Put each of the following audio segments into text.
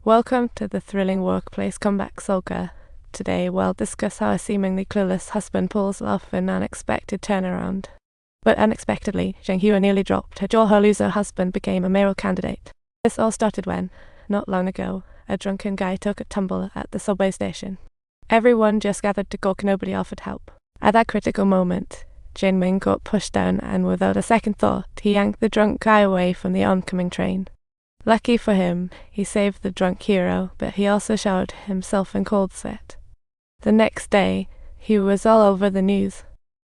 Welcome to the thrilling workplace comeback saga. Today we'll discuss how a seemingly clueless husband pulls off an unexpected turnaround. But unexpectedly, Jang Hyo nearly dropped. Her jaw loser husband became a mayoral candidate. This all started when, not long ago, a drunken guy took a tumble at the subway station. Everyone just gathered to gawk, nobody offered help. At that critical moment, Jae-myung got pushed down and without a second thought, he yanked the drunk guy away from the oncoming train. Lucky for him, he saved the drunk hero, but he also showered himself in cold sweat. The next day, he was all over the news.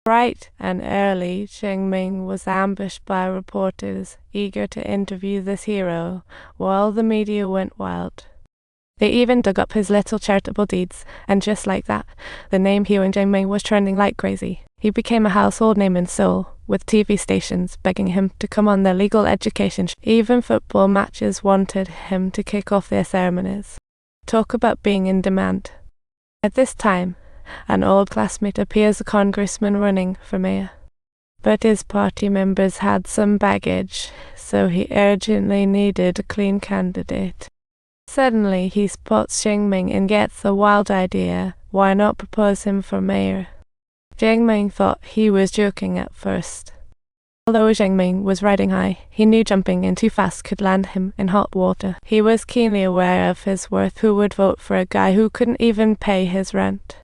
Bright and early, Jae-myung was ambushed by reporters eager to interview this hero, while the media went wild. They even dug up his little charitable deeds, and just like that, the name Hyo Jae-myung was trending like crazy. He became a household name in Seoul, with TV stations begging him to come on their legal education. Even football matches wanted him to kick off their ceremonies. Talk about being in demand. At this time, an old classmate appears a congressman running for mayor. But his party members had some baggage, so he urgently needed a clean candidate. Suddenly, he spots Jae-myung and gets the wild idea, why not propose him for mayor? Jae-myung thought he was joking at first. Although Jae-myung was riding high, he knew jumping in too fast could land him in hot water. He was keenly aware of his worth. Who would vote for a guy who couldn't even pay his rent?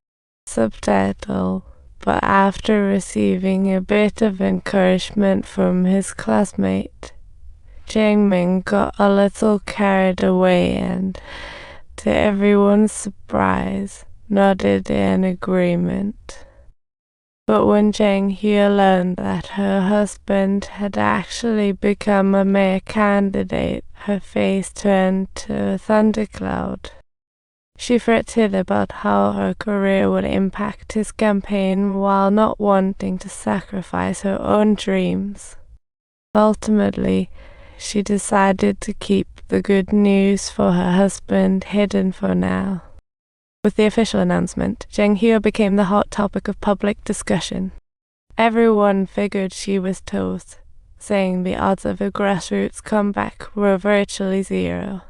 Subtitle. But after receiving a bit of encouragement from his classmate, Jae-myung got a little carried away and, to everyone's surprise, nodded in agreement. But when Jang Hyo learned that her husband had actually become a mayor candidate, her face turned to a thundercloud. She fretted about how her career would impact his campaign while not wanting to sacrifice her own dreams. Ultimately, she decided to keep the good news for her husband hidden for now. With the official announcement, Jang Hyo became the hot topic of public discussion. Everyone figured she was toast, saying the odds of a grassroots comeback were virtually zero.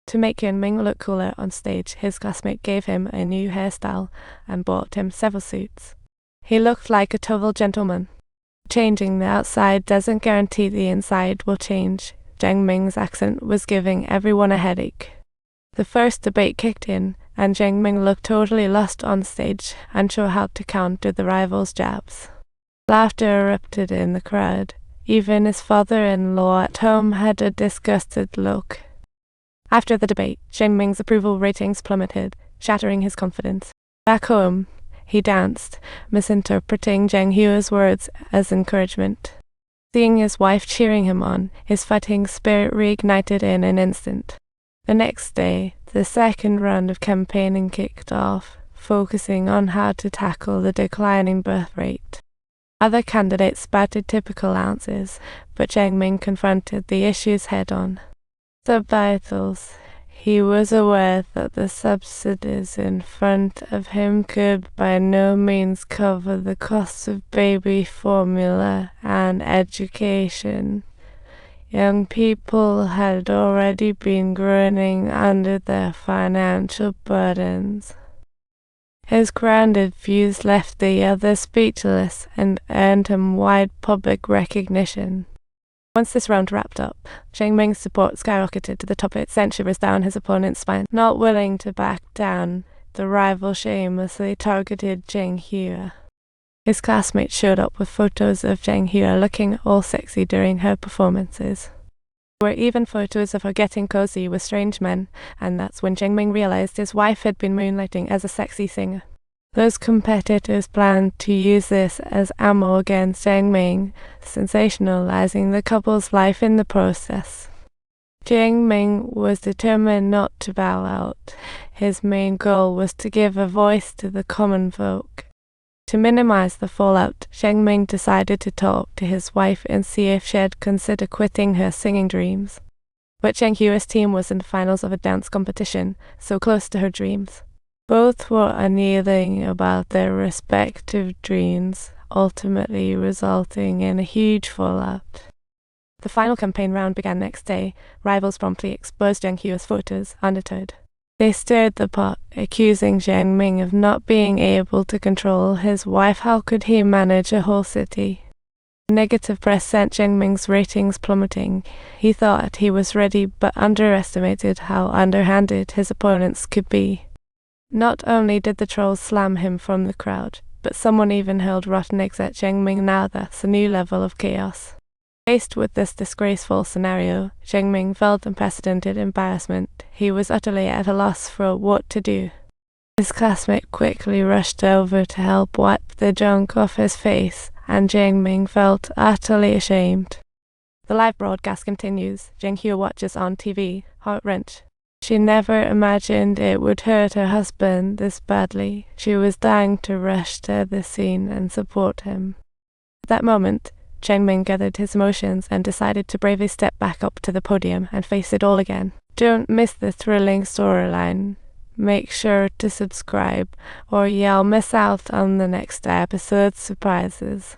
To make Jae-myung look cooler on stage, his classmate gave him a new hairstyle and bought him several suits. He looked like a total gentleman. Changing the outside doesn't guarantee the inside will change. Jae-myung's accent was giving everyone a headache. The first debate kicked in, and Jae-myung looked totally lost on stage, unsure how to counter the rivals' jabs. Laughter erupted in the crowd. Even his father-in-law at home had a disgusted look. After the debate, Jae-myung's approval ratings plummeted, shattering his confidence. Back home, he danced, misinterpreting Jang Hyo's words as encouragement. Seeing his wife cheering him on, his fighting spirit reignited in an instant. The next day, the second round of campaigning kicked off, focusing on how to tackle the declining birth rate. Other candidates spouted typical answers, but Jae-myung confronted the issues head-on. Subtitles. He was aware that the subsidies in front of him could by no means cover the cost of baby formula and education. Young people had already been groaning under their financial burdens. His grounded views left the others speechless and earned him wide public recognition. Once this round wrapped up, Jae-myung's support skyrocketed to the top. It sent shivers down his opponent's spine. Not willing to back down, the rival shamelessly targeted Jang Hyo. His classmates showed up with photos of Jang Hyo looking all sexy during her performances. There were even photos of her getting cozy with strange men, and that's when Jae-myung realized his wife had been moonlighting as a sexy singer. Those competitors planned to use this as ammo against Jae-myung, sensationalizing the couple's life in the process. Jae-myung was determined not to bow out. His main goal was to give a voice to the common folk. To minimize the fallout, Jae-myung decided to talk to his wife and see if she'd consider quitting her singing dreams. But Jang Hyo's team was in the finals of a dance competition, so close to her dreams. Both were unyielding about their respective dreams, ultimately resulting in a huge fallout. The final campaign round began next day. Rivals promptly exposed Zheng Hu as photos, undeterred. They stirred the pot, accusing Zheng Ming of not being able to control his wife. How could he manage a whole city? Negative press sent Zheng Ming's ratings plummeting. He thought he was ready, but underestimated how underhanded his opponents could be. Not only did the trolls slam him from the crowd, but someone even hurled rotten eggs at Zheng Ming. Now that's a new level of chaos. Faced with this disgraceful scenario, Zheng Ming felt unprecedented embarrassment. He was utterly at a loss for what to do. His classmate quickly rushed over to help wipe the junk off his face, and Zheng Ming felt utterly ashamed. The live broadcast continues. Zheng Hu watches on TV, heart-wrenched. She never imagined it would hurt her husband this badly. She was dying to rush to the scene and support him. At that moment, Zheng Ming gathered his emotions and decided to bravely step back up to the podium and face it all again. Don't miss the thrilling storyline. Make sure to subscribe, or you'll miss out on the next episode's surprises.